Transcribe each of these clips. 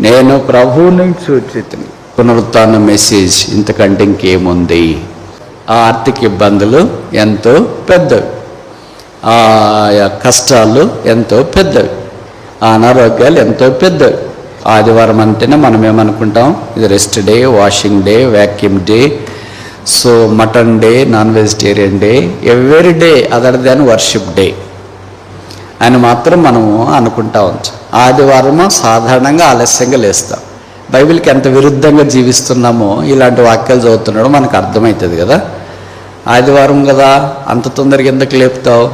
నేను ప్రభువుని చూచితిని. పునరుత్థాన మెసేజ్ ఇంతకంటే ఇంకేముంది? ఆ ఆర్థిక ఇబ్బందులు ఎంతో పెద్దవి, ఆ కష్టాలు ఎంతో పెద్దవి, ఆ అనారోగ్యాలు ఎంతో పెద్దవి. ఆదివారం అంటేనే మనం ఏమనుకుంటాం, ఇది rest day, washing day, vacuum day, so mutton day, non vegetarian day, every day other than worship day అని మాత్రం మనము అనుకుంటా ఉంటాం. ఆదివారము సాధారణంగా ఆలస్యంగా లేస్తాం. బైబిల్కి ఎంత విరుద్ధంగా జీవిస్తున్నామో ఇలాంటి వాక్యాలు చదువుతున్నాడో మనకు అర్థమవుతుంది కదా. ఆదివారం కదా అంత తొందరగా ఎందుకు లేపుతావు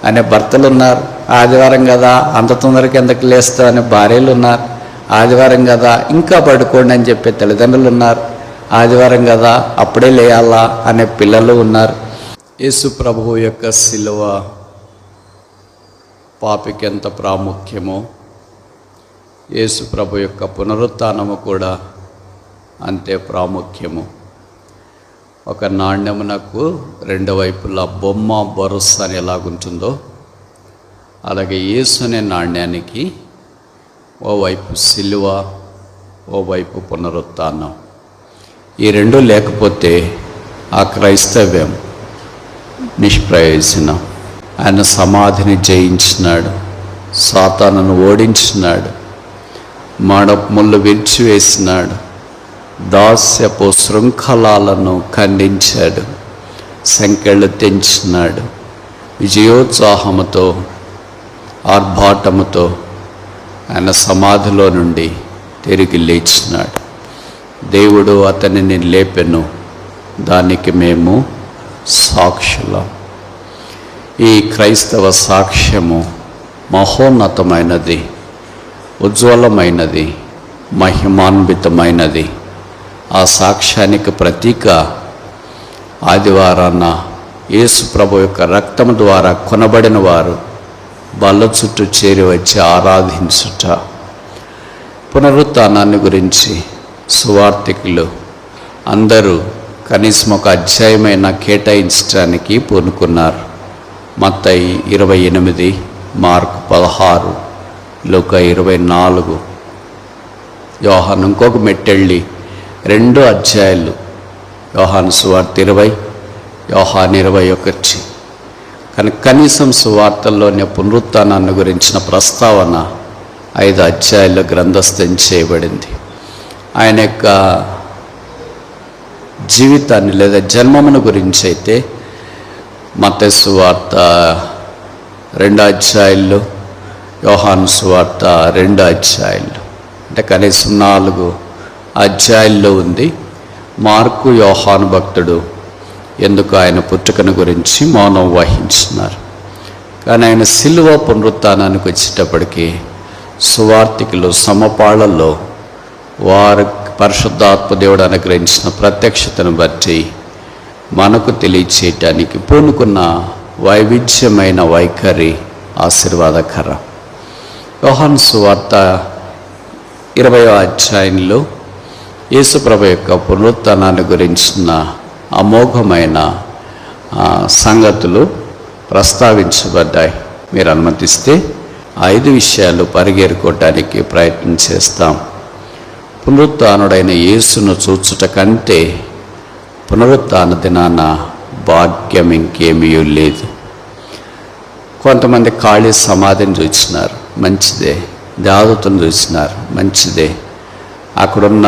అనే భర్తలు ఉన్నారు, ఆదివారం కదా అంత తొందరగా ఎందుకు లేస్తావు అనే భార్యలు ఉన్నారు, ఆదివారం కదా ఇంకా పడుకోండి అని చెప్పే తల్లిదండ్రులు ఉన్నారు, ఆదివారం కదా అప్పుడే లేయాలా అనే పిల్లలు ఉన్నారు. యేసు ప్రభువు యొక్క శిలువ పాపికి ఎంత ప్రాముఖ్యమో, యేసు ప్రభు యొక్క పునరుత్థానము కూడా అంతే ప్రాముఖ్యము. ఒక నాణ్యమునకు రెండు వైపులా బొమ్మ బొరస్ అని ఎలాగుంటుందో, అలాగే యేసు అనే నాణ్యానికి ఓవైపు శిలువ, ఓవైపు పునరుత్థానం. ఈ రెండు లేకపోతే ఆ క్రైస్తవ్యం నిష్ప్రయోజనం. ఆయన సమాధిని జయించినాడు, సాతానును ఓడించినాడు, ముళ్ళు విరిచివేసినాడు, దాస్యపు శృంఖలాలను ఖండించాడు, సంకెళ్ళు తెంచినాడు. విజయోత్సాహముతో ఆర్భాటముతో ఆయన సమాధిలో నుండి తిరిగి లేచినాడు. దేవుడు అతనిని లేపెను, దానికి మేము సాక్షులం. ఈ క్రైస్తవ సాక్ష్యము మహోన్నతమైనది, ఉజ్వలమైనది, మహిమాన్వితమైనది. ఆ సాక్ష్యానికి ప్రతీక ఆదివారాన యేసు ప్రభు యొక్క రక్తము ద్వారా కొనబడిన వారు బల్ల చుట్టూ చేరి వచ్చి ఆరాధించుట. పునరుత్థానాన్ని గురించి సువార్తికులు అందరూ కనీసం ఒక అధ్యాయమైనా కేటాయించడానికి పూనుకున్నారు. మత్తయి 28, మార్కు 16, లూకా 24, యోహాను ఇంకొక మెట్టెళ్ళి 2 అధ్యాయాలు, యోహాను సువార్త 20, యోహాను 21. కానీ కనీసం సువార్తల్లోనే పునరుత్థానాన్ని గురించిన ప్రస్తావన 5 అధ్యాయాల్లో గ్రంథస్థం చేయబడింది. ఆయన యొక్క జీవితాన్ని లేదా జన్మమును గురించి అయితే మత్తయి సువార్త 2 అధ్యాయాల్లో, యోహాను సువార్త 2 అధ్యాయాల్లో, అంటే కనీసం 4 అధ్యాయాల్లో ఉంది. మార్కు, యోహాను భక్తుడు ఎందుకు ఆయన పుట్టుకను గురించి మౌనం వహించినారు. కానీ ఆయన శిలువ పునరుత్థానానికి వచ్చేటప్పటికి సువార్తికులు సమపాళ్లలో వారు పరిశుద్ధాత్మ దేవుడు అనుగ్రహించిన ప్రత్యక్షతను బట్టి మనకు తెలియచేయటానికి పూనుకున్న వైవిధ్యమైన వైఖరి ఆశీర్వాదకరం. యోహాను సువార్త 20వ అధ్యాయంలో యేసుప్రభు యొక్క పునరుత్థానాన్ని గురించిన అమోఘమైన సంగతులు ప్రస్తావించబడ్డాయి. మీరు అనుమతిస్తే 5 విషయాలు పరిగెరుకోవటానికి ప్రయత్నం చేస్తాం. పునరుత్థానుడైన యేసును చూచుట కంటే పునరుత్థాన దినాన భాగ్యం ఇంకేమీ లేదు. కొంతమంది ఖాళీ సమాధిని చూసినారు, మంచిదే. దేవతను చూసినారు, మంచిదే. అక్కడున్న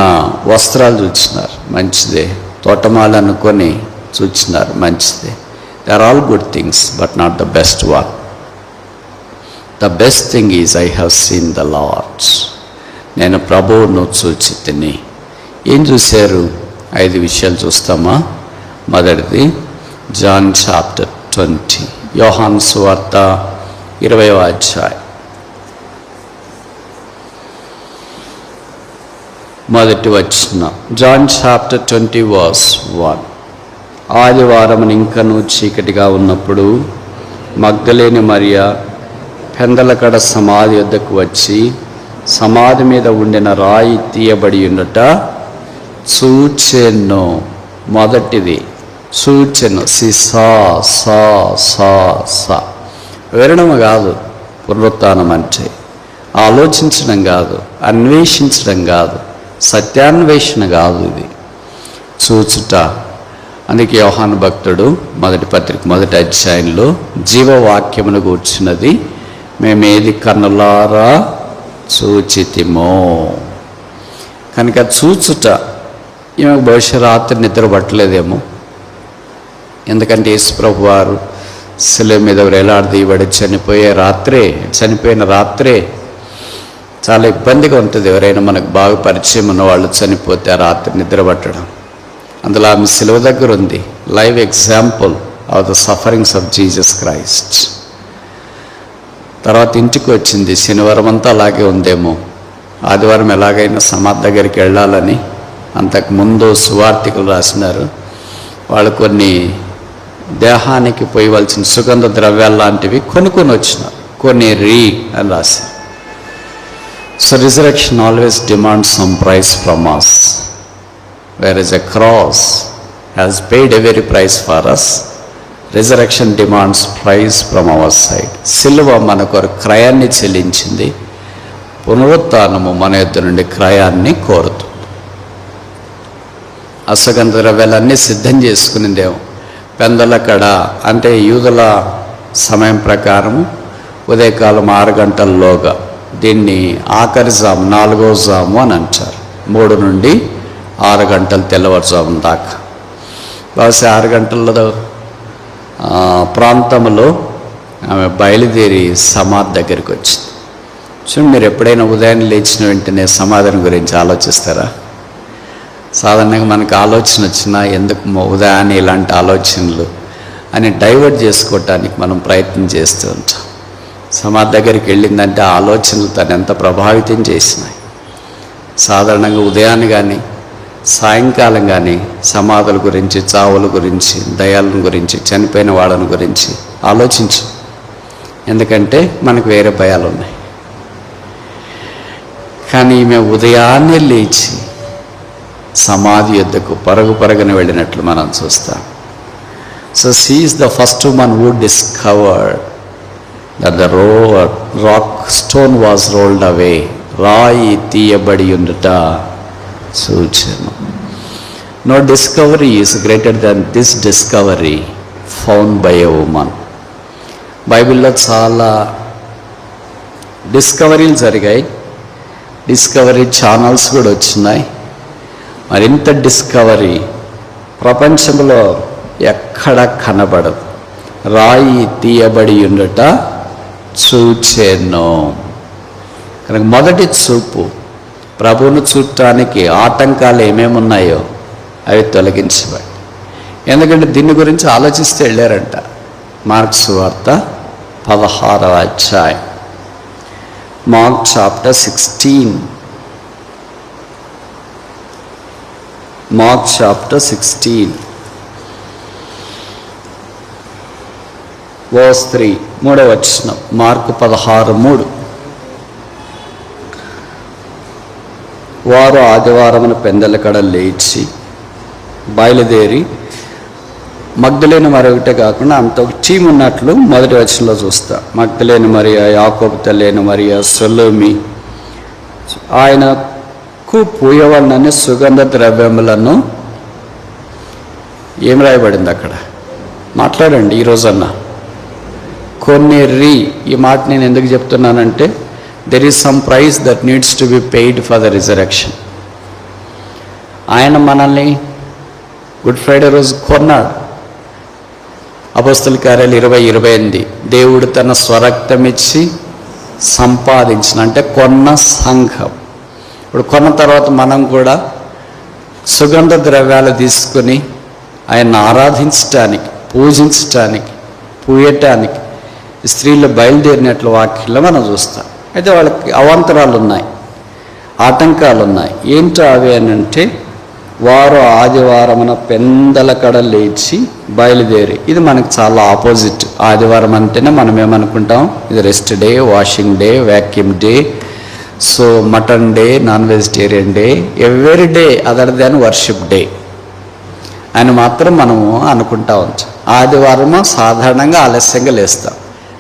వస్త్రాలు చూసినారు, మంచిదే. తోటమాలు అనుకొని చూసినారు, మంచిదే. They are all good things, but not the best one. The best thing is I have seen the Lords. నేను ప్రభువును చూచి తిని. ఏం చూశారు? 5 విషయాలు చూస్తామా? మొదటిది జాన్ చాప్టర్ 20, యోహాను సువార్త 20వ అధ్యాయం మొదటి వచనం. John chapter 20 verse 1. ఆదివారం ఇంకను చీకటిగా ఉన్నప్పుడు మగ్దలేని మరియా పెందలకడ సమాధి వద్దకు వచ్చి సమాధి మీద ఉండిన రాయి తీయబడి ఉండట చూచెను. మొదటిది చూచెను. సిసా సా సా సా వివరణము కాదు పునరుత్థానం అంటే. ఆలోచించడం కాదు, అన్వేషించడం కాదు, సత్యాన్వేషణ కాదు, ఇది చూచుట. అందుకే యోహాను భక్తుడు మొదటి పత్రిక 1వ అధ్యాయంలో జీవవాక్యమును కూర్చున్నది మేమేది కన్నులారా చూచితిమో. కనుక చూచుట. ఈమెకు బహుశా రాత్రి నిద్ర పట్టలేదేమో, ఎందుకంటే యేసుప్రభు వారు శిలువ మీద వేలాడదీయబడి చనిపోయిన రాత్రే చాలా ఇబ్బందిగా ఉంటుంది. ఎవరైనా మనకు బాగా పరిచయం ఉన్న వాళ్ళు చనిపోతే ఆ రాత్రి నిద్ర పట్టడం. అందులో ఆమె శిలువ దగ్గర ఉంది, live example of the sufferings of Jesus Christ. తర్వాత ఇంటికి వచ్చింది. శనివారం అంతా అలాగే ఉందేమో, ఆదివారం ఎలాగైనా సమాధి దగ్గరికి వెళ్ళాలని అంతకుముందు సువార్తికులు రాసినారు. వాళ్ళు కొన్ని దేహానికి పోయవలసిన సుగంధ ద్రవ్యాలు లాంటివి కొనుక్కొని వచ్చినారు, కొన్ని అని రాశారు. So resurrection always demands some price from us, whereas a cross has paid a very price for us. Resurrection demands price from our side. సిలువ మన కొరకు క్రయాన్ని చెల్లించింది, పునరుత్థానము మన యొద్ద నుండి క్రయాన్ని కోరుతుంది. అసుగంధ ద్రవ్యాలన్నీ సిద్ధం చేసుకునిందేమో. పెందల కడ అంటే యూదుల సమయం ప్రకారం ఉదయకాలం 6 గంటల్లోగా, దీన్ని ఆఖరి జాము 4వ జాము అని అంటారు. 3 నుండి 6 గంటలు తెల్లవారుజాము దాకా. బహుశా 6 గంటల ప్రాంతంలో ఆమె బయలుదేరి సమాధి దగ్గరికి వచ్చింది. చూడండి, మీరు ఎప్పుడైనా ఉదయం లేచిన వెంటనే సమాధిని గురించి ఆలోచిస్తారా? సాధారణంగా మనకు ఆలోచన వచ్చినా ఎందుకు ఉదయాన్నే ఇలాంటి ఆలోచనలు అని డైవర్ట్ చేసుకోవటానికి మనం ప్రయత్నం చేస్తూ ఉంటాం. సమాధి దగ్గరికి వెళ్ళిందంటే ఆ ఆలోచనలు తను ఎంత ప్రభావితం చేసినాయి. సాధారణంగా ఉదయాన్ని కానీ సాయంకాలం కానీ సమాధుల గురించి, చావుల గురించి, దయాలను గురించి, చనిపోయిన వాళ్ళని గురించి ఆలోచించు. ఎందుకంటే మనకు వేరే భయాలు ఉన్నాయి. కానీ ఈమె ఉదయాన్నే లేచి సమాధి యొద్దకు పరుగున వెళ్ళినట్లు మనం చూస్తాం. So she is the first one who discovered that the rock stone was rolled away. రాయి తీయబడి ఉండుట చూచెను. No discovery is greater than this discovery found by a woman. బైబిల్లో చాలా డిస్కవరీలు జరిగాయి, డిస్కవరీ ఛానల్స్ కూడా వచ్చినాయి. మరింత డిస్కవరీ ప్రపంచంలో ఎక్కడ కనబడదు. రాయి తీయబడి ఉండుట చూచెను. కనుక మొదటి చూపు, ప్రభువును చూడటానికి ఆటంకాలు ఏమేమి ఉన్నాయో అవి తొలగించబడి. ఎందుకంటే దీని గురించి ఆలోచిస్తే వెళ్ళారంట. మార్క్స్ వార్త 16వ అధ్యాయం, mark chapter 16. Mark chapter 16 verse 3, 3వ వచనం. మార్కు 16:3. వారు ఆదివారమున పెందలకడ లేచి బయలుదేరి మగ్దలేని మరొకటే కాకుండా అంత ఒక టీం ఉన్నట్లు మొదటి వచనంలో చూస్తా. మగ్దలేని మరియా, యాకోబు తల్లి మరియా, సొలోమి ఆయనకు పూయవలనని సుగంధ ద్రవ్యములను. ఏం రాయబడింది అక్కడ? మాట్లాడండి ఈరోజన్నా. కొన్ని ఈ మాట నేను ఎందుకు చెప్తున్నానంటే, there is some price that needs to be paid for the resurrection. ఆయన మనల్ని గుడ్ ఫ్రైడే రోజు కొన్నాడు. అపొస్తలుల కార్యాలు 20:28 దేవుడు తన స్వరక్తం ఇచ్చి సంపాదించిన, అంటే కొన్న సంఘం. ఇప్పుడు కొన్న తర్వాత మనం కూడా సుగంధ ద్రవ్యాలు తీసుకుని ఆయన్ని ఆరాధించటానికి, పూజించటానికి, పూయటానికి స్త్రీలు బయలుదేరినట్లు వాక్యంలో మనం చూస్తాం. అయితే వాళ్ళకి అవాంతరాలు ఉన్నాయి, ఆటంకాలు ఉన్నాయి. ఏంటో అవి అని అంటే, వారు ఆదివారమున పెందలకడ లేచి బయలుదేరి. ఇది మనకు చాలా ఆపోజిట్. ఆదివారం అంటేనే మనం ఏమనుకుంటాం, ఇది rest day, washing day, vacuum day, so mutton day, non vegetarian day, every day other than worship day అని మాత్రం మనము అనుకుంటా ఉంటాం. ఆదివారము సాధారణంగా ఆలస్యంగా లేస్తాం.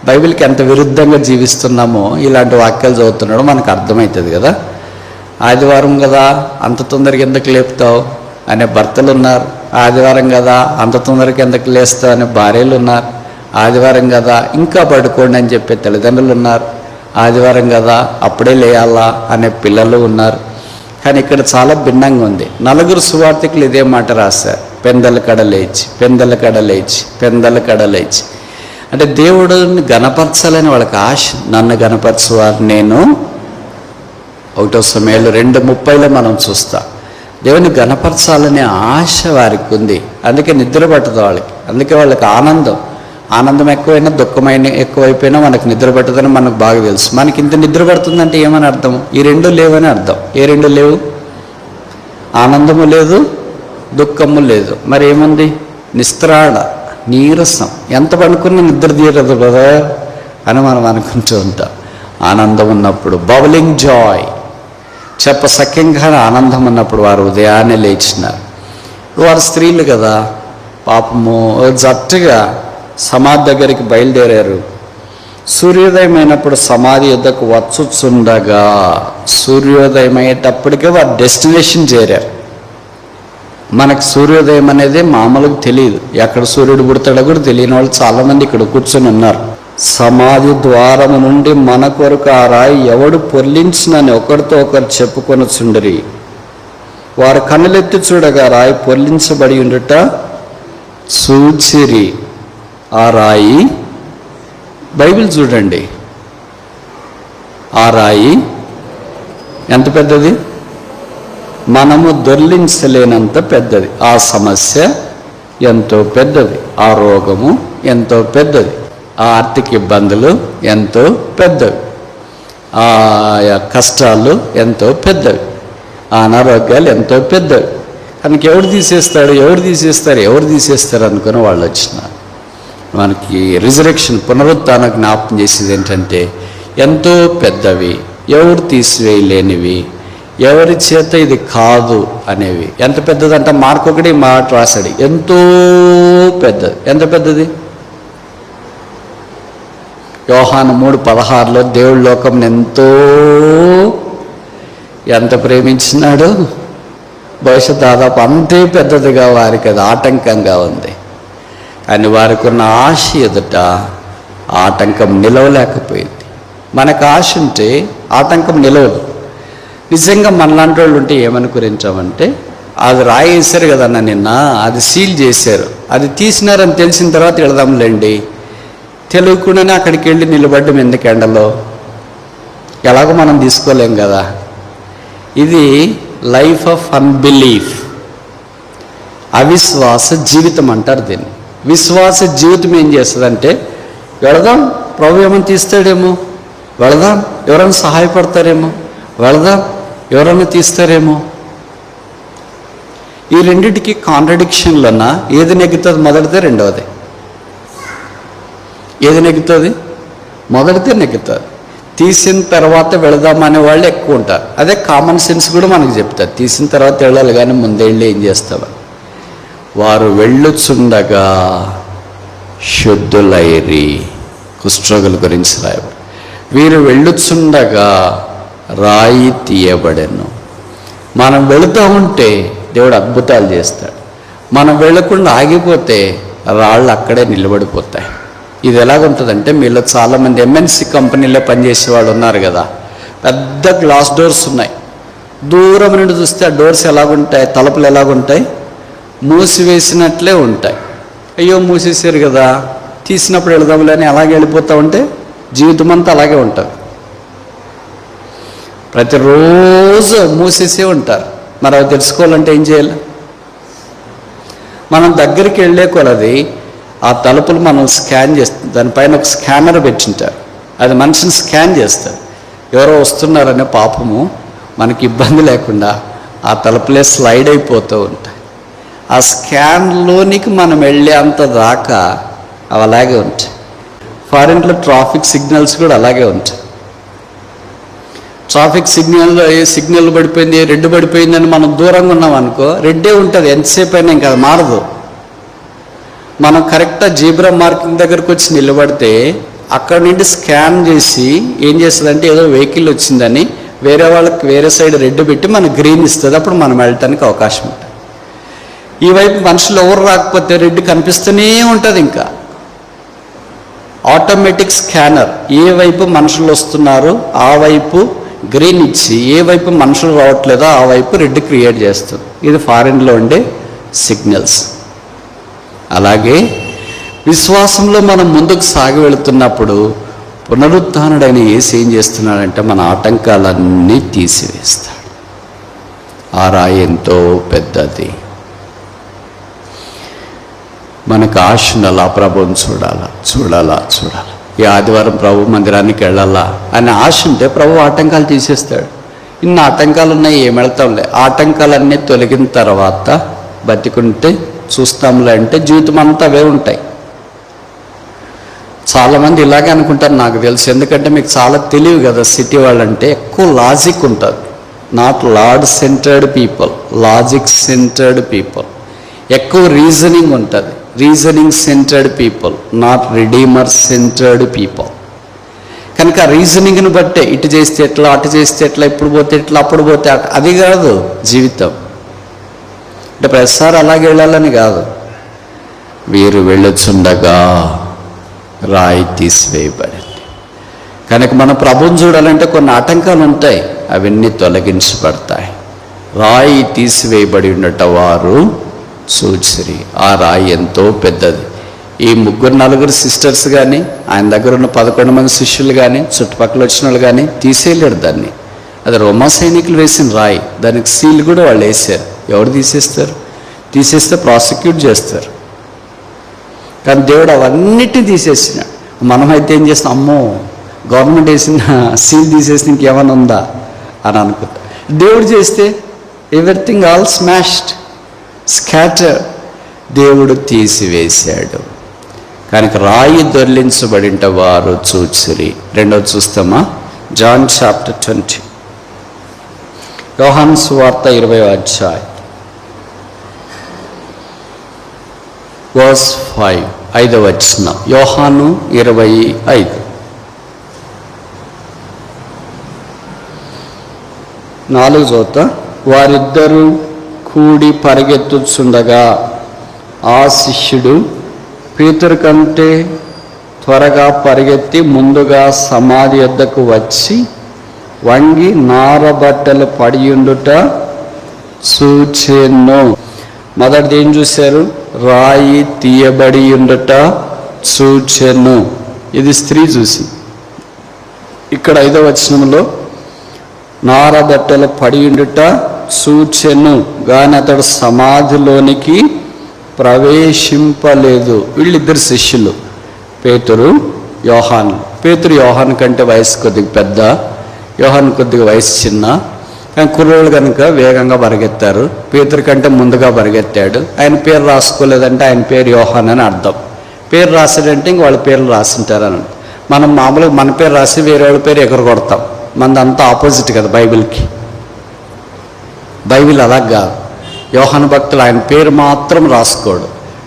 బైబిల్కి ఎంత విరుద్ధంగా జీవిస్తున్నామో ఇలాంటి వాక్యాలు చదువుతున్నాడో మనకు అర్థమవుతుంది కదా. ఆదివారం కదా అంత తొందరగా ఎందుకు లేపుతావు అనే భర్తలు ఉన్నారు, ఆదివారం కదా అంత తొందరగా ఎందుకు లేస్తావు అనే భార్యలు ఉన్నారు, ఆదివారం కదా ఇంకా పడుకోండి అని చెప్పే తల్లిదండ్రులు ఉన్నారు, ఆదివారం కదా అప్పుడే లేయాలా అనే పిల్లలు ఉన్నారు. కానీ ఇక్కడ చాలా భిన్నంగా ఉంది. 4 సువార్తికులు ఇదే మాట రాశారు, పెందల కడ లేచి, పెందల కడ లేచి, పెందల కడ లేచి. అంటే దేవుడిని గణపరచాలని వాళ్ళకి ఆశ. నన్ను గణపరచువారు నేను 1 సమయాలు 2:30 మనం చూస్తాం. దేవుని గణపరచాలనే ఆశ వారికి ఉంది. అందుకే నిద్ర పట్టదు వాళ్ళకి. అందుకే వాళ్ళకి ఆనందం ఎక్కువైనా దుఃఖమైన ఎక్కువైపోయినా మనకు నిద్ర పట్టదని మనకు బాగా తెలుసు. మనకి ఇంత నిద్ర పడుతుందంటే ఏమని అర్థం? ఈ 2 లేవని అర్థం. ఏ 2 లేవు? ఆనందము లేదు, దుఃఖము లేదు. మరి ఏముంది? నిస్త్రాణ, నీరసం. ఎంత పడుకున్నా నిద్ర తీరదు కదా అని మనం అనుకుంటూ ఉంటాం. ఆనందం ఉన్నప్పుడు బబలింగ్ జాయ్, చెప్పసఖ్యంగా ఆనందం ఉన్నప్పుడు వారు ఉదయాన్నే లేచినారు. వారు స్త్రీలు కదా, పాపము జట్టుగా సమాధి దగ్గరికి బయలుదేరారు. సూర్యోదయం అయినప్పుడు సమాధి యుద్ధకు వచ్చుచుండగా, సూర్యోదయం అయ్యేటప్పటికే వారు డెస్టినేషన్ చేరారు. మనకు సూర్యోదయం అనేది మామూలుగా తెలియదు, ఎక్కడ సూర్యుడు పుడతాడో కూడా తెలియని వాళ్ళు చాలామంది ఇక్కడ కూర్చొని ఉన్నారు. సమాధి ద్వారము నుండి మన కొరకు ఆ రాయి ఎవడు పొర్లించినని ఒకరితో ఒకరు చెప్పుకొనుచుండిరి. వారు కన్నులెత్తి చూడగా రాయి పొర్లించబడి ఉండుట చూచిరి. ఆ రాయి, బైబిల్ చూడండి, ఆ రాయి ఎంత పెద్దది? మనము దొర్లించలేనంత పెద్దది. ఆ సమస్య ఎంతో పెద్దది, ఆ రోగము ఎంతో పెద్దది, ఆ ఆర్థిక ఇబ్బందులు ఎంతో పెద్దవి, ఆ కష్టాలు ఎంతో పెద్దవి, ఆ అనారోగ్యాలు ఎంతో పెద్దవి. కనుక ఎవరు తీసేస్తారు అనుకుని వాళ్ళు వచ్చినారు. మనకి రిజరెక్షన్, పునరుత్థాన జ్ఞాపకం చేసేది ఏంటంటే ఎంతో పెద్దవి, ఎవరు తీసివేయలేనివి, ఎవరి చేత ఇది కాదు అనేవి. ఎంత పెద్దదంటే మార్క్ 1 మాట రాశాడు, ఎంతో పెద్దది. ఎంత పెద్దది? యోహాను 3:16 దేవుడి లోకం ఎంత ప్రేమించినాడు. బహుశా దాదాపు అంతే పెద్దదిగా వారికి అది ఆటంకంగా ఉంది. కానీ వారికి ఉన్న ఆశ ఎదుట ఆటంకం నిలవలేకపోయింది. మనకు ఆశ ఉంటే ఆటంకం నిలవదు. నిజంగా మనలాంటి వాళ్ళు ఉంటే ఏమనుకురించామంటే, అది రాయేశారు కదన్న నిన్న, అది సీల్ చేశారు, అది తీసినారని తెలిసిన తర్వాత వెళదాంలేండి, తెలియకుండానే అక్కడికి వెళ్ళి నిలబడ్డం ఎందుకు ఎండలో? ఎలాగో మనం తీసుకోలేం కదా. ఇది లైఫ్ ఆఫ్ అన్బిలీఫ్, అవిశ్వాస జీవితం అంటారు దీన్ని. విశ్వాస జీవితం ఏం చేస్తుందంటే, వెళదాం, ప్రభు ఏమైనా తీస్తాడేమో, వెళదాం, ఎవరైనా సహాయపడతారేమో, వెళదాం, ఎవరైనా తీస్తారేమో. ఈ రెండింటికి కాంట్రడిక్షన్లన్నా ఏది నెగ్గుతుంది? మొదటిదే, రెండవది. ఏది నెగ్గుతుంది? మొదటిదే నెగ్గుతుంది. తీసిన తర్వాత వెళదామనే వాళ్ళు ఎక్కువ ఉంటారు. అదే కామన్ సెన్స్ కూడా మనకు చెప్తారు, తీసిన తర్వాత వెళ్ళాలి కానీ ముందే వెళ్ళి ఏం చేస్తావా. వారు వెళ్ళుచుండగా శుద్ధులైరి, కుష్ఠరోగుల గురించి రాయబడి, వీరు వెళ్ళుచుండగా రాయి తీయబడెను. మనం వెళుతూ ఉంటే దేవుడు అద్భుతాలు చేస్తాడు. మనం వెళ్ళకుండా ఆగిపోతే రాళ్ళు అక్కడే నిలబడిపోతాయి. ఇది ఎలాగుంటుందంటే, మీలో చాలామంది ఎంఎన్సి కంపెనీలో పనిచేసే వాళ్ళు ఉన్నారు కదా, పెద్ద గ్లాస్ డోర్స్ ఉన్నాయి. దూరం నుండి చూస్తే ఆ డోర్స్ ఎలాగుంటాయి, తలుపులు ఎలాగుంటాయి? మూసివేసినట్లే ఉంటాయి. అయ్యో మూసేసారు కదా, తీసినప్పుడు వెళదాంలే అని అలాగే వెళ్ళిపోతూ ఉంటే జీవితం అంతా అలాగే ఉంటుంది. ప్రతిరోజు మూసేసే ఉంటారు. మరి అవి తెలుసుకోవాలంటే ఏం చేయాలి? మనం దగ్గరికి వెళ్ళే కొలది ఆ తలుపులు మనం స్కాన్ చేస్తాం. దానిపైన ఒక స్కానర్ పెట్టింటారు, అది మనిషిని స్కాన్ చేస్తారు. ఎవరో వస్తున్నారనే పాపము మనకి ఇబ్బంది లేకుండా ఆ తలుపులే స్లైడ్ అయిపోతూ ఉంటాయి. ఆ స్కాన్లోనికి మనం వెళ్ళేంత దాకా అవి అలాగే ఉంటాయి. ఫారిన్లో ట్రాఫిక్ సిగ్నల్స్ కూడా అలాగే ఉంటాయి. ట్రాఫిక్ సిగ్నల్ పడిపోయింది, రెడ్ పడిపోయిందని మనం దూరంగా ఉన్నాం అనుకో, రెడ్డే ఉంటుంది ఎంతసేపు అయినా, ఇంకా అది మారదు. మనం కరెక్ట్గా జీబ్రా మార్కింగ్ దగ్గరకు వచ్చి నిలబడితే అక్కడ నుండి స్కాన్ చేసి ఏం చేస్తుందంటే ఏదో వెహికల్ వచ్చిందని వేరే వాళ్ళకి వేరే సైడ్ రెడ్ పెట్టి మనకు గ్రీన్ ఇస్తుంది. అప్పుడు మనం వెళ్ళటానికి అవకాశం ఉంటుంది. ఈ వైపు మనుషులు ఎవరు రాకపోతే రెడ్ కనిపిస్తూనే ఉంటుంది. ఇంకా ఆటోమేటిక్ స్కానర్ ఏ వైపు మనుషులు వస్తున్నారో ఆ వైపు గ్రీన్ ఇచ్చి, ఏ వైపు మనుషులు రావట్లేదో ఆ వైపు రెడ్ క్రియేట్ చేస్తుంది. ఇది ఫారిన్లో ఉండే సిగ్నల్స్. అలాగే విశ్వాసంలో మనం ముందుకు సాగి వెళుతున్నప్పుడు పునరుత్థానుడైన యేసు ఏం చేస్తున్నాడంటే మన ఆటంకాలన్నీ తీసివేస్తాడు. ఆ రాయి ఎంతో పెద్దది. మనకు ఆశ ఉండాలి, ఆ ప్రభువుని చూడాలా. ఈ ఆదివారం ప్రభు మందిరానికి వెళ్ళాలా అనే ఆశ ఉంటే ప్రభు ఆటంకాలు తీసేస్తాడు. ఇన్ని ఆటంకాలు ఉన్నాయి, ఏం వెళ్తాంలే. ఆటంకాలన్నీ తొలగిన తర్వాత బతికుంటే చూస్తాంలే అంటే జీవితం అంతా అవే ఉంటాయి. చాలామంది ఇలాగే అనుకుంటారు నాకు తెలుసు. ఎందుకంటే మీకు చాలా తెలివి కదా సిటీ వాళ్ళంటే. ఎక్కువ లాజిక్ ఉంటుంది. Not lord centred people, logic centred people. ఎక్కువ రీజనింగ్ ఉంటుంది. Reasoning centred people, not redeemer centred people. కనుక రీజనింగ్ని బట్టే ఇటు చేస్తే ఎట్లా, అటు చేస్తే ఎట్లా, ఇప్పుడు పోతే ఎట్లా, అప్పుడు పోతే అది కాదు జీవితం. అంటే ప్రతిసారి అలాగే వెళ్ళాలని కాదు. వీరు వెళ్ళొచ్చుండగా రాయి తీసివేయబడింది. కనుక మన ప్రభువుని చూడాలంటే కొన్ని ఆటంకాలు ఉంటాయి, అవన్నీ తొలగించబడతాయి. రాయి తీసివేయబడి ఉండట వారు చూచిరి. ఆ రాయి ఎంతో పెద్దది. ఈ 3-4 సిస్టర్స్ కానీ, ఆయన దగ్గర ఉన్న 11 మంది శిష్యులు కానీ, చుట్టుపక్కల వచ్చిన వాళ్ళు కానీ తీసేయలేడు దాన్ని. అది రోమా సైనికులు వేసిన రాయి. దానికి సీల్ కూడా వాళ్ళు వేసారు. ఎవరు తీసేస్తారు? తీసేస్తే ప్రాసిక్యూట్ చేస్తారు. కానీ దేవుడు అవన్నిటిని తీసేసినాడు. మనమైతే ఏం చేస్తాం? అమ్మో, గవర్నమెంట్ వేసిన సీల్ తీసేసి ఇంకేమైనా ఉందా అని అనుకుంటా. దేవుడు చేస్తే ఎవ్రీథింగ్ ఆల్ స్మాష్డ్, స్కాటర్. దేవుడు తీసివేశాడు. కనుక రాయి దొర్లించబడింట వారు చూచిరి. రెండోది చూస్తామా? జాన్ చాప్టర్ 20, యోహాను సువార్త 20వ అధ్యాయం వర్స్ 5, 5వ వచనం. యోహాను 20:5. 4 చోత వారిద్దరూ కూడి పరిగెత్తుచుండగా ఆ శిష్యుడు పేతురు కంటే త్వరగా పరిగెత్తి ముందుగా సమాధి వద్దకు వచ్చి వంగి నారబట్టలు పడియుండుట చూచెను. మొదటిది ఏం చూశారు? రాయి తీయబడి ఉండుట చూచెను. ఇది స్త్రీ చూసి. ఇక్కడ 5వ వచనంలో నారబట్టలు పడి ఉండుట చూచెను గాని అతడు సమాధిలోనికి ప్రవేశింపలేదు. వీళ్ళిద్దరు శిష్యులు, పేతురు, యోహాను. పేతురు యోహాను కంటే వయసు కొద్దిగా పెద్ద, యోహాను కొద్దిగా వయసు చిన్న. కానీ కుర్రోళ్ళు కనుక వేగంగా పరిగెత్తారు. పేతురు కంటే ముందుగా పరిగెత్తాడు. ఆయన పేరు రాసుకోలేదంటే ఆయన పేరు యోహాన్ అని అర్థం. పేరు రాసాడంటే ఇంక వాళ్ళ పేర్లు రాసింటారని. మనం మామూలుగా మన పేరు రాసి వేరే వాళ్ళ పేరు ఎగరగొడతాం. మనదంతా ఆపోజిట్ కదా బైబిల్కి. బైబిల్ అలా కాదు. యోహాను భక్తులు ఆయన పేరు మాత్రం రాసుకోడు.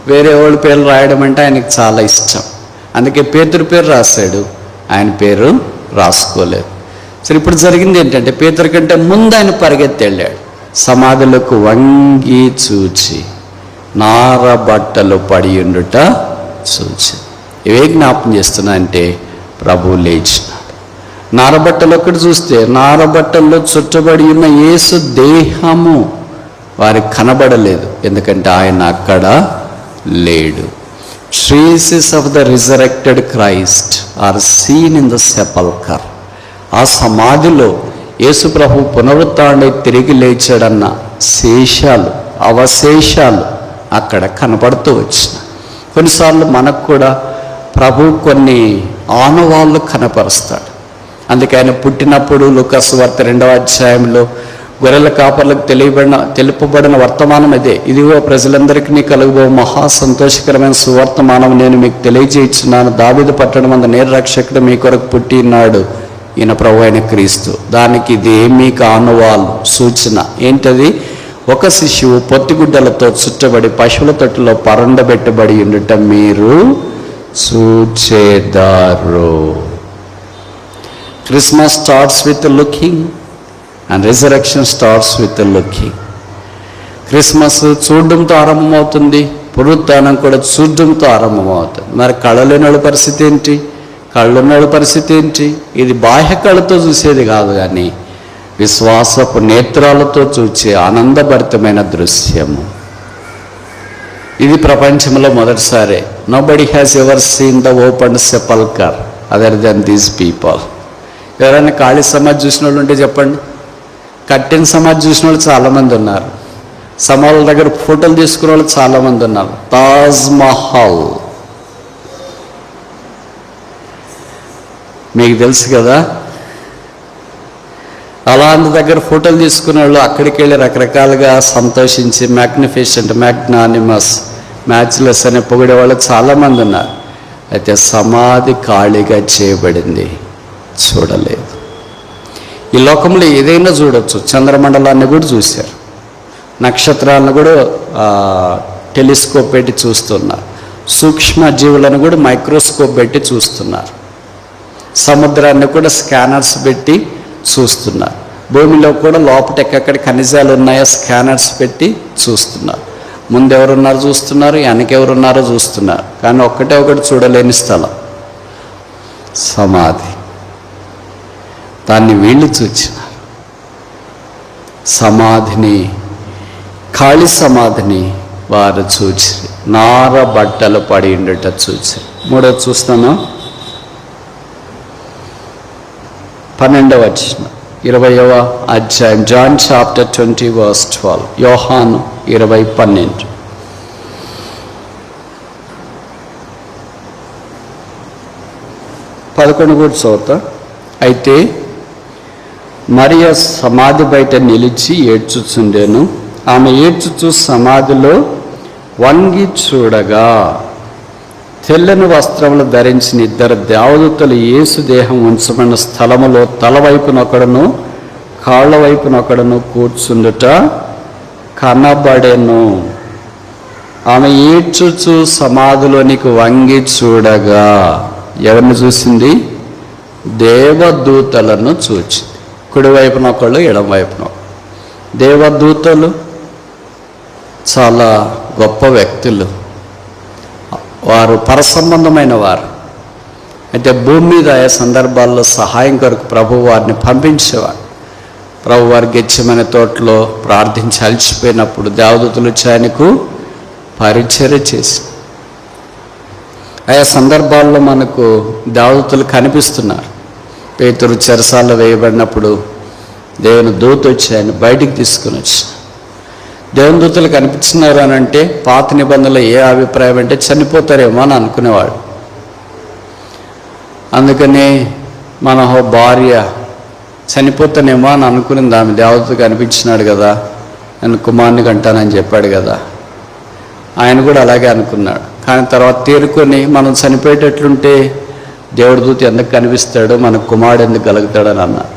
వేరే వాళ్ళ పేర్లు రాయడం అంటే ఆయనకి చాలా ఇష్టం. అందుకే పేతురు పేరు రాశాడు, ఆయన పేరు రాసుకోలేదు. సరే, ఇప్పుడు జరిగింది ఏంటంటే పేతురు కంటే ముందు ఆయన పరిగెత్తి వెళ్ళాడు. సమాధులకు వంగి చూచి నార బట్టలు పడి ఉండుట చూచి. ఇవే జ్ఞాపం చేస్తున్నా అంటే ప్రభువు లేచినాడు. నారబట్టలు ఒకటి చూస్తే నారబట్టల్లో చుట్టబడి ఉన్న యేసు దేహము వారికి కనబడలేదు, ఎందుకంటే ఆయన అక్కడ లేడు. Traces of the resurrected Christ are seen in the sepulchre. ఆ సమాధిలో యేసు ప్రభు పునరుత్థానుడై తిరిగి లేచాడన్న శేషాలు, అవశేషాలు అక్కడ కనపడుతూ వచ్చిన. కొన్నిసార్లు మనకు కూడా ప్రభు కొన్ని ఆనవాళ్ళు కనపరుస్తాడు. అందుకే ఆయన పుట్టినప్పుడు లూకా సువార్త 2వ అధ్యాయంలో గొర్రెల కాపర్లకు తెలుపబడిన వర్తమానం ఇదే. ఇదిగో ప్రజలందరికీ కలుగుబో మహా సంతోషకరమైన సువర్తమానం నేను మీకు తెలియజేయించున్నాను. దావీదు పట్టణం అందు నేర రక్షకుడు మీ కొరకు పుట్టినాడు, ఈయన ప్రభు అయిన క్రీస్తు. దానికి ఇది మీకు ఆనవాళ్ళు, సూచన ఏంటది? ఒక శిశువు పొత్తిగుడ్డలతో చుట్టబడి పశువుల తొట్టులో పరుండబెట్టబడి ఉండటం మీరు చూచేదారు. Christmas starts with looking and resurrection starts with looking. Christmas చూడడంతో ఆరంభమవుతుంది, పునరుత్థానం కూడా చూడడంతో ఆరంభమవుతుంది. మరి కళ్ళలేనోళ్ళ పరిస్థితి ఏంటి? కళ్ళున్నోళ్ళ పరిస్థితి ఏంటి? ఇది బాహ్య కళ్ళతో చూసేది కాదు, కానీ విశ్వాసపు నేత్రాలతో చూచే ఆనందభరితమైన దృశ్యము. ఇది ప్రపంచంలో మొదటిసారే. Nobody has ever seen the open sepulchre other than these people. ఎవరైనా ఖాళీ సమాధి చూసిన వాళ్ళు ఉంటే చెప్పండి. కట్టిన సమాధి చూసిన వాళ్ళు చాలామంది ఉన్నారు. సమాధుల దగ్గర ఫోటోలు తీసుకునే వాళ్ళు చాలామంది ఉన్నారు. తాజ్ మహల్ మీకు తెలుసు కదా. అలాంటి దగ్గర ఫోటోలు తీసుకునే వాళ్ళు అక్కడికి వెళ్ళి రకరకాలుగా సంతోషించి మ్యాగ్నిఫిషెంట్, మ్యాగ్నానిమస్, మ్యాచ్లెస్ అనే పొగిడే వాళ్ళు చాలామంది ఉన్నారు. అయితే సమాధి ఖాళీగా చేయబడింది, చూడలేదు. ఈ లోకంలో ఏదైనా చూడొచ్చు. చంద్రమండలాన్ని కూడా చూశారు, నక్షత్రాలను కూడా టెలిస్కోప్ పెట్టి చూస్తున్నారు, సూక్ష్మ జీవులను కూడా మైక్రోస్కోప్ పెట్టి చూస్తున్నారు, సముద్రాన్ని కూడా స్కానర్స్ పెట్టి చూస్తున్నారు, భూమిలో కూడా లోపల ఎక్కడెక్కడ ఖనిజాలు ఉన్నాయో స్కానర్స్ పెట్టి చూస్తున్నారు. ముందు ఎవరున్నారో చూస్తున్నారు, వెనకెవరున్నారో చూస్తున్నారు. కానీ ఒకటే ఒకటి చూడలేని స్థలం సమాధి. దాన్ని వీళ్ళు చూచినారు. సమాధిని, ఖాళీ సమాధిని వారు చూచి నార బట్టలు పడి ఉండట చూచారు. మూడోది చూస్తాను, 12వ వచనం 20వ అధ్యాయం, జాన్ చాప్టర్ 20 verse 12. యోహాను 20:12. కూడా చదువుతా. అయితే మరియ సమాధి బయట నిలిచి ఏడ్చుచుండెను. ఆమె ఏడ్చుచు సమాధిలో వంగి చూడగా తెల్లని వస్త్రములు ధరించిన 2 దేవదూతలు యేసు దేహం ఉంచబడిన స్థలములో తల వైపునొకడును కాళ్ళ వైపునొకడును కూర్చుండుట కనబడెను. ఆమె ఏడ్చుచు సమాధిలోనికి వంగి చూడగా ఎవరిని చూసింది? దేవదూతలను చూచింది. కుడివైపున ఒకళ్ళు, ఎడం వైపున. దేవదూతలు చాలా గొప్ప వ్యక్తులు, వారు పరసంబంధమైన వారు. అయితే భూమి మీద ఆయా సందర్భాల్లో సహాయం కొరకు ప్రభు వారిని పంపించేవారు. ప్రభు వారి గెత్సేమనే తోటలో ప్రార్థించి అలసిపోయినప్పుడు దేవదూతలు వచ్చి ఆయనకు పరిచర్య చేసి, ఆయా సందర్భాల్లో మనకు దేవదూతలు కనిపిస్తున్నారు. పేతురు చెరసాల్లో వేయబడినప్పుడు దేవుని దూత వచ్చి ఆయన బయటికి తీసుకుని వచ్చి, దేవుని దూతలు కనిపిస్తున్నారు అని అంటే పాత నిబంధనలో ఏ అభిప్రాయం అంటే చనిపోతారేమో అని అనుకునేవాడు. అందుకని మన భార్య చనిపోతానేమో అని అనుకునింది. ఆమె దేవత కనిపించినాడు కదా, నేను కుమారుని కంటానని చెప్పాడు కదా, ఆయన కూడా అలాగే అనుకున్నాడు. కానీ తర్వాత తేరుకొని మనం చనిపోయేటట్లుంటే దేవుడి దూత ఎందుకు కనిపిస్తాడు, మన కుమారుడు ఎందుకు కలుగుతాడని అన్నాడు.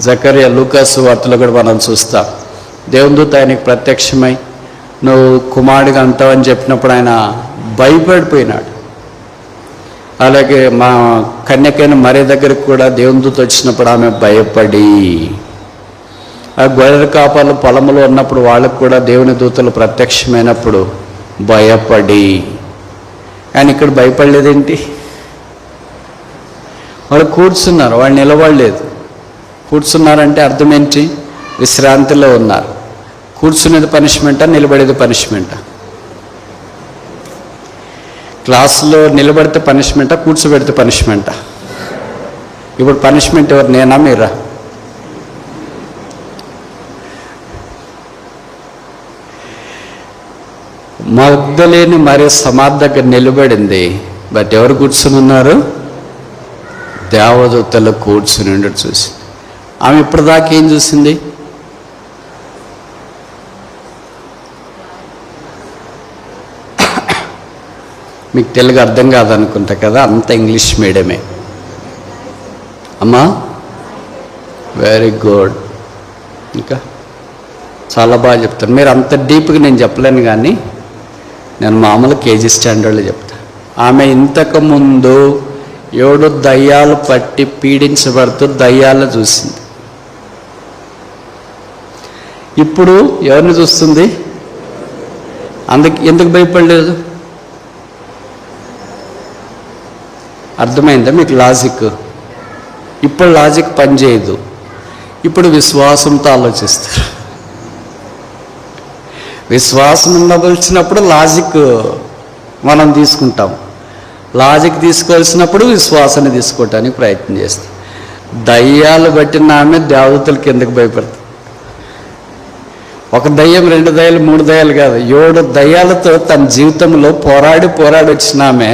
జకర్యా, లూకాసు వార్తలో కూడా మనం చూస్తాం. దేవుని దూత ఆయనకి ప్రత్యక్షమై నువ్వు కుమారుడిగా అంటావని చెప్పినప్పుడు ఆయన భయపడిపోయినాడు. అలాగే మా కన్యకైన మరే దగ్గరకు కూడా దేవుని దూత వచ్చినప్పుడు ఆమె భయపడి, ఆ గొర్రెల కాపాలు పొలంలో ఉన్నప్పుడు వాళ్ళకు కూడా దేవుని దూతలు ప్రత్యక్షమైనప్పుడు భయపడి. ఆయన ఇక్కడ భయపడలేదేంటి? వాళ్ళు కూర్చున్నారు, వాళ్ళు నిలబడలేదు. కూర్చున్నారంటే అర్థం ఏంటి? విశ్రాంతిలో ఉన్నారు. కూర్చునేది పనిష్మెంటా, నిలబడేది పనిష్మెంటా? క్లాసులో నిలబడితే పనిష్మెంటా, కూర్చోబెడితే పనిష్మెంటా? ఇప్పుడు పనిష్మెంట్ ఎవరు, నేనా మీరా? మగ్దలేని మరి సమాధి దగ్గర నిలబడింది. బట్ ఎవరు కూర్చుని ఉన్నారు? దేవదూతలు కూర్చుని ఉండడు చూసి. ఆమె ఇప్పటిదాకా ఏం చూసింది? మీకు తెలుగు అర్థం కాదనుకుంటా కదా, అంత ఇంగ్లీష్ మీడియమే. అమ్మా వెరీ గుడ్, ఇంకా చాలా బాగా చెప్తాను. మీరు అంత డీప్గా నేను చెప్పలేను, కానీ నేను మామూలు కేజీ స్టాండర్డ్లో చెప్తాను. ఆమె ఇంతకు ముందు 7 దయ్యాలు పట్టి పీడించబడుతూ దయ్యాలను చూసింది. ఇప్పుడు ఎవరిని చూస్తుంది? ఎందుకు భయపడలేదు? అర్థమైందా మీకు లాజిక్? ఇప్పుడు లాజిక్ పనిచేయదు. ఇప్పుడు విశ్వాసంతో ఆలోచిస్తారు. విశ్వాసం ఉండవలసినప్పుడు లాజిక్ మనం తీసుకుంటాం, లాజిక్ తీసుకోవాల్సినప్పుడు విశ్వాసాన్ని తీసుకోవటానికి ప్రయత్నం చేస్తాం. దయ్యాలు బట్టిన ఆమె దేవతలకి ఎందుకు భయపడుతుంది? ఒక దయ్యం, 2 దయ్యాలు, 3 దయ్యాలు కాదు, 7 దయ్యాలతో తన జీవితంలో పోరాడి వచ్చిన ఆమె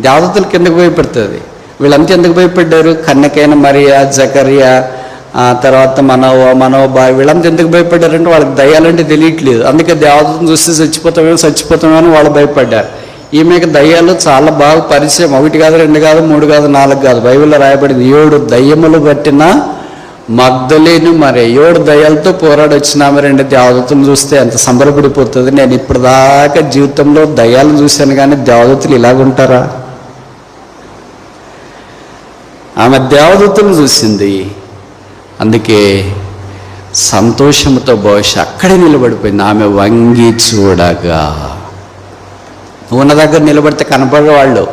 దేవతలకి ఎందుకు భయపడుతుంది? వీళ్ళంతా ఎందుకు భయపడ్డారు? కన్యకైన మరియా, జకరియా, తర్వాత మనోబా, వీళ్ళంతా ఎందుకు భయపడ్డారంటే వాళ్ళకి దయ్యాలంటే తెలియట్లేదు. అందుకే దేవతను చూస్తే చచ్చిపోతామని వాళ్ళు భయపడ్డారు. ఈమెకి దయ్యాలు చాలా బాగా పరిచయం. 1 కాదు, 2 కాదు, 3 కాదు, 4 కాదు, బైబిల్లో రాయబడింది 7 దయ్యములు పట్టిన మగ్దలేను మరి 7 దయ్యాలతో వచ్చిన ఆమె 2 దేవదూతలను చూస్తే ఎంత సంబరపడిపోతుంది. నేను ఇప్పుడు దాకా జీవితంలో దయ్యాలను చూశాను కానీ దేవదూతలు ఇలాగుంటారా? ఆమె దేవదూతలను చూసింది. అందుకే సంతోషంతో బహుశా అక్కడే నిలబడిపోయింది. ఆమె వంగి చూడగా, నువ్వు ఉన్న దగ్గర నిలబడితే కనపడే వాళ్ళు,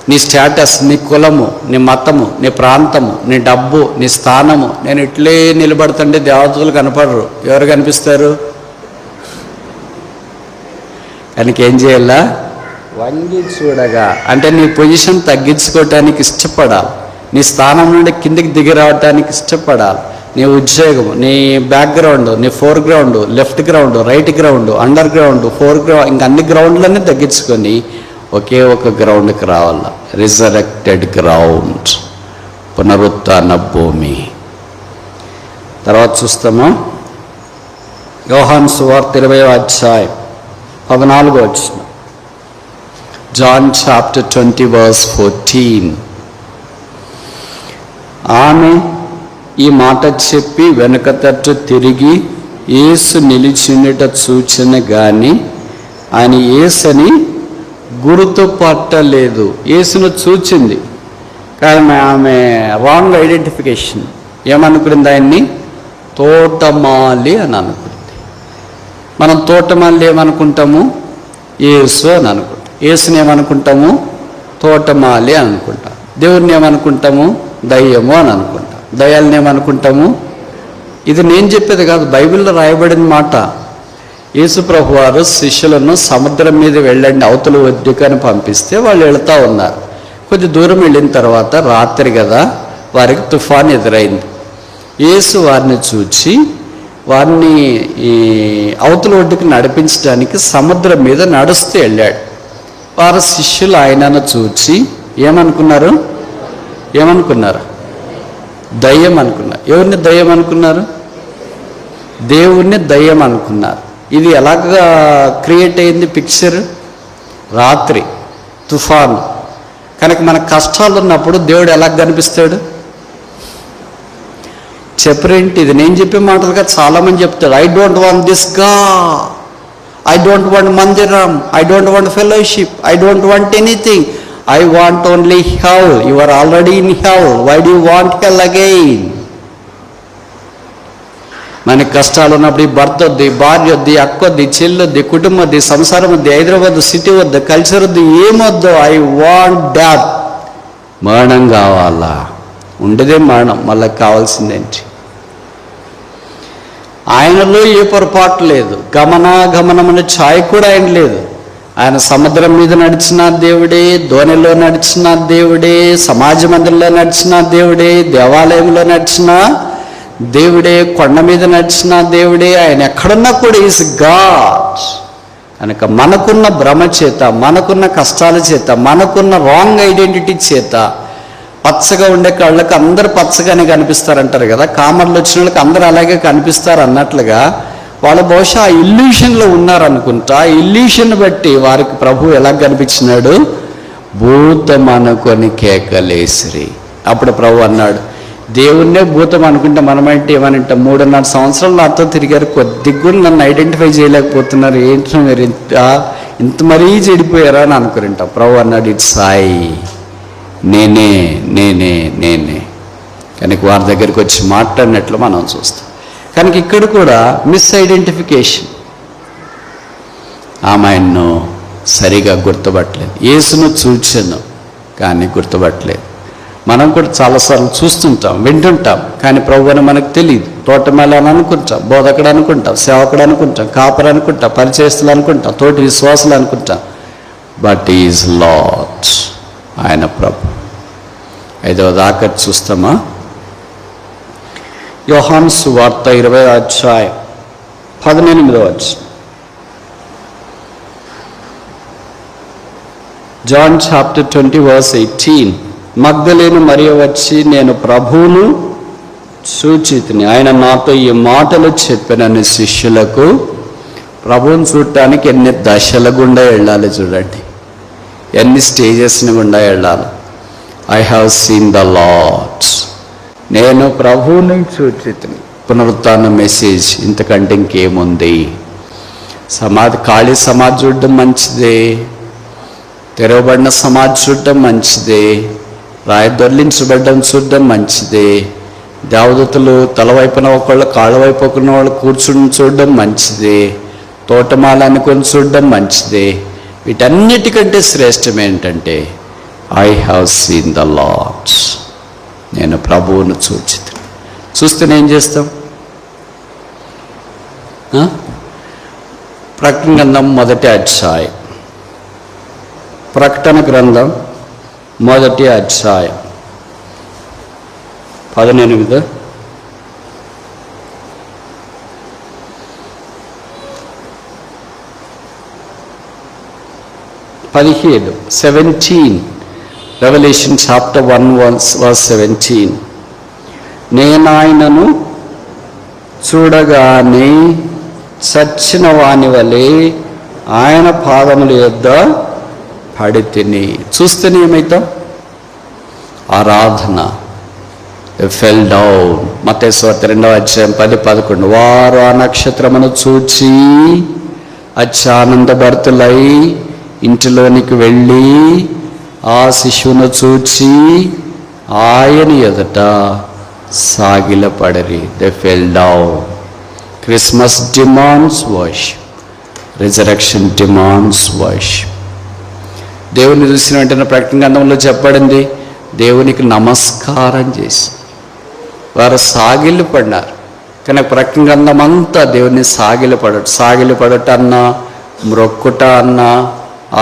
నీ స్టేటస్, నీ కులము, నీ మతము, నీ ప్రాంతము, నీ డబ్బు, నీ స్థానము, నేను ఇట్లే నిలబడుతుంటే దేవతలు కనపడరు. ఎవరు కనిపిస్తారు? కనుక ఏం చేయాలా? వంగి చూడగా అంటే నీ పొజిషన్ తగ్గించుకోవటానికి ఇష్టపడాలి, నీ స్థానం నుండి కిందికి దిగి రావటానికి ఇష్టపడాలి. నీ ఉద్యోగం, నీ బ్యాక్గ్రౌండ్, నీ foreground, left ground, right ground, under ground, foreground, ఇంకా అన్ని గ్రౌండ్లన్నీ తగ్గించుకొని ఒకే ఒక గ్రౌండ్కి రావాల. రిజరెక్టెడ్ గ్రౌండ్, పునరుత్థాన భూమి. తర్వాత చూస్తాము యోహాను సువార్త 20వ అధ్యాయం 14వ వచనం. John chapter 20 verse 14. ఆమె ఈ మాట చెప్పి వెనుక తట్టు తిరిగి యేసు నిలిచినట చూచిన గాని ఆయన యేసుని గుర్తుపట్టలేదు. యేసును చూచింది కానీ ఆమె రాంగ్ ఐడెంటిఫికేషన్. ఏమనుకుంది? ఆయన్ని తోటమాలి అని అనుకుంది. మనం తోటమాలి ఏమనుకుంటాము? యేసు అని అనుకుంటాం. యేసుని ఏమనుకుంటాము? తోటమాలి అని అనుకుంటాం. దేవుడిని ఏమనుకుంటాము? దయ్యము అని అనుకుంటాం. దయ్యాలని ఏమనుకుంటాము? ఇది నేను చెప్పేది కాదు, బైబిల్లో రాయబడిన మాట. యేసు ప్రభు వారు శిష్యులను సముద్రం మీద వెళ్ళండి అవతల ఒడ్డుకని పంపిస్తే వాళ్ళు వెళుతూ ఉన్నారు. కొద్ది దూరం వెళ్ళిన తర్వాత రాత్రి కదా, వారికి తుఫాన్ ఎదురైంది. యేసు వారిని చూచి వారిని అవతల ఒడ్డుకు నడిపించడానికి సముద్రం మీద నడుస్తూ వెళ్ళాడు. వారి శిష్యులు ఆయనను చూచి ఏమనుకున్నారు? దయ్యం అనుకున్నారు. ఎవరిని దయ్యం అనుకున్నారు? దేవుణ్ణి దయ్యం అనుకున్నారు. ఇది ఎలాగా క్రియేట్ అయింది పిక్చర్? రాత్రి తుఫాను. కనుక మన కష్టాలు ఉన్నప్పుడు దేవుడు ఎలా కనిపిస్తాడు? చెప్పరేంటి? ఇది నేను చెప్పే మాటలుగా చాలామంది చెప్తాడు, I don't want this God, I don't want మందిరం, I don't want fellowship, I don't want anything, I want only hell. You are already in hell. Why do you want hell again? మనకి కష్టాలు ఉన్నప్పుడు ఈ భర్త వద్దు, ఈ భార్య వద్దు, ఈ అక్క వద్దు, ఈ చెల్లి వద్దు, ఈ కుటుంబం వద్దు, ఈ సంసారం వద్దు, హైదరాబాద్ సిటీ వద్దు, కల్చర్ వద్దు, ఏమొద్దు. I want death. మరణం కావాలా? ఉండేదే మరణం, మళ్ళీ కావాల్సిందేంటి? ఆయనలో ఏ పొరపాటు లేదు, గమనాగమనమైన ఛాయ్ కూడా ఆయన లేదు. ఆయన సముద్రం మీద నడిచిన దేవుడే, ధోనిలో నడిచిన దేవుడే, సమాజ మందిరంలో నడిచిన దేవుడే, దేవాలయంలో నడిచిన దేవుడే, కొండ మీద నడిచిన దేవుడే. ఆయన ఎక్కడున్నా కూడా ఈజ్ గాడ్. కనుక మనకున్న భ్రమ చేత, మనకున్న కష్టాల చేత, మనకున్న రాంగ్ ఐడెంటిటీ చేత పచ్చగా ఉండే కళ్ళకి అందరు పచ్చగానే కనిపిస్తారంటారు కదా, కామర్లు వచ్చిన వాళ్ళకి అందరూ అలాగే కనిపిస్తారు అన్నట్లుగా వాళ్ళు బహుశా ఆ ఇల్యూషన్లో ఉన్నారనుకుంటా. ఆ ఇల్యూషన్ బట్టి వారికి ప్రభు ఎలా కనిపించినాడు? భూతం అనుకొని కేకలేసిరి. అప్పుడు ప్రభు అన్నాడు, దేవుణ్ణే భూతం అనుకుంటే మనమంటే ఏమనంటే 3.5 సంవత్సరాలు నాతో తిరిగారు, కొద్దిగా కూడా నన్ను ఐడెంటిఫై చేయలేకపోతున్నారు. ఏంటో మీరు ఇంత మరీ చెడిపోయారా అని అనుకుంటాం. ప్రభు అన్నాడు, ఇట్స్ ఐ, నేనే నేనే నేనే. కనుక వారి దగ్గరికి వచ్చి మాట్లాడినట్లు మనం చూస్తాం. కనుక ఇక్కడ కూడా మిస్ ఐడెంటిఫికేషన్. ఆమె ఆయన్ను సరిగా గుర్తుపట్టలేదు. యేసును చూచాను కానీ గుర్తుపట్టలేదు. మనం కూడా చాలాసార్లు చూస్తుంటాం, వింటుంటాం, కానీ ప్రభు అని మనకు తెలియదు. తోటమేళ అని అనుకుంటాం, బోధకుడు అనుకుంటాం, సేవకుడు అనుకుంటాం, కాపరు అనుకుంటాం, పరిచయస్తులు అనుకుంటాం, తోటి విశ్వాసులు అనుకుంటాం. బట్ ఈజ్ లార్డ్, ఆయన ప్రభు. 5వ దాకా చూస్తామా? యోహాను సువార్త 20వ అధ్యాయం 18వ వచనం. John chapter 20 verse 18. మగ్దలేను మరియ వచ్చి, నేను ప్రభువును చూచితిని, ఆయన నాతో ఈ మాటలు చెప్పినని శిష్యులకు. ప్రభువుని చూడటానికి ఎన్ని దశల గుండా వెళ్ళాలి చూడండి, ఎన్ని స్టేజెస్ని గుండా వెళ్ళాలి. I have seen the lord, నేను ప్రభువుని చూచితిని. పునరుత్థాన మెసేజ్ ఇంతకంటే ఇంకేముంది? ఖాళీ సమాధి చూడడం మంచిదే, తెరవబడిన సమాధి చూడడం మంచిదే, రాయి దొర్లించబడ్డం చూడడం మంచిదే, దేవదూతలు తలవైపున ఒకళ్ళు కాళ్ళ వైపు ఒకరిన వాళ్ళు కూర్చుని చూడడం మంచిదే, తోటమాల అనుకొని చూడడం మంచిదే. వీటన్నిటికంటే శ్రేష్టం ఏంటంటే I have seen the lord, నేను ప్రభువును చూస్తేనే ఏం చేస్తాం? ప్రకటన గ్రంథం 1వ అధ్యాయం, ప్రకటన గ్రంథం 1వ అధ్యాయం 18, 17. Revelation chapter 1 verse 17. నేనాయనను చూడగానే చచ్చిన వాని వలె ఆయన పాదముల యొద్ద పడితిని. చూస్తేనే ఏమైతాం? ఆరాధన. Fell down. మత్తయి సువార్త 2వ అధ్యాయం 10-11. వారు ఆ నక్షత్రమును చూచి అత్యానందభరితులై ఇంటిలోనికి వెళ్ళి ఆ శిశువును చూచి ఆయన ఎదుట సాగిలపడరి. They fell down. Christmas demands worship, resurrection demands worship. దేవుని చూసిన వెంటనే ప్రకటన గ్రంథంలో చెప్పబడింది, దేవునికి నమస్కారం చేసి వారు సాగిలపడినారు. కానీ ప్రకటన గ్రంథం అంతా దేవుని సాగిలపడట అన్నా, మ్రొక్కుట అన్నా,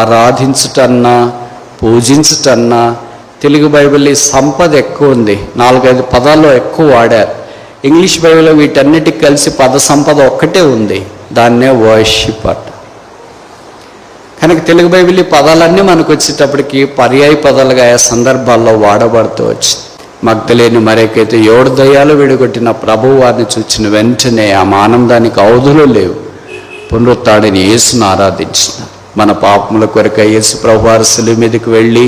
ఆరాధించుట అన్నా, పూజించుట అన్నా. తెలుగు బైబిల్ ఈ సంపద ఎక్కువ ఉంది, 4-5 పదాలు ఎక్కువ వాడారు. ఇంగ్లీష్ బైబిల్లో వీటన్నిటికి కలిసి పద సంపద ఒక్కటే ఉంది, దాన్నే వర్షిప్ అట. కనుక తెలుగు బైబిల్ ఈ పదాలన్నీ మనకు వచ్చేటప్పటికి పర్యాయ పదాలుగా ఆ సందర్భాల్లో వాడబడుతూ వచ్చింది. మగ్దలేని మరేకైతే 7 దయ్యాలు విడగొట్టిన ప్రభువు వారిని చూచిన వెంటనే ఆమె ఆనందానికి అవధులు లేవు. పునరుత్థానుడైన యేసును ఆరాధించిన. మన పాపముల కొరకై యేసు ప్రభు వారు శిలువ మీదకి వెళ్ళి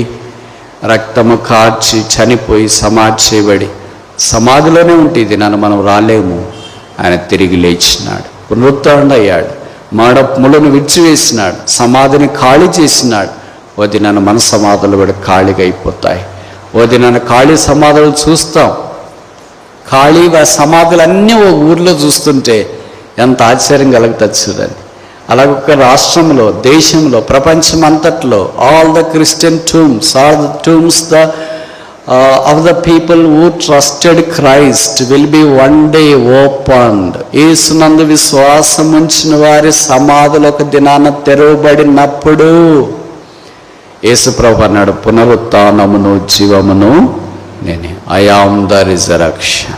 రక్తము కార్చి చనిపోయి సమాధి చేయబడి సమాధిలోనే ఉంటుంది, నన్ను మనం రాలేము. ఆయన తిరిగి లేచినాడు, పునరుత్థానుడయ్యాడు, ములను విడిచివేసినాడు, సమాధిని ఖాళీ చేసినాడు. వదిన మన సమాధులు కూడా ఖాళీగా అయిపోతాయి. వదిన ఖాళీ సమాధులు చూస్తాం. ఖాళీ సమాధులన్నీ ఓ ఊర్లో చూస్తుంటే ఎంత ఆశ్చర్యం కలుగుతుంది చూడండి. అలాగొక రాష్ట్రంలో, దేశంలో, ప్రపంచం అంతట్లో all the Christian tombs are the tombs of the people who trusted Christ will be one day opened. యేసునందు విశ్వాసం ఉంచిన వారి సమాధులు ఒక దినాన తెరవబడినప్పుడు యేసు ప్రభు అన్నాడు, పునరుత్థానమును జీవమును నేనే. I am the resurrection.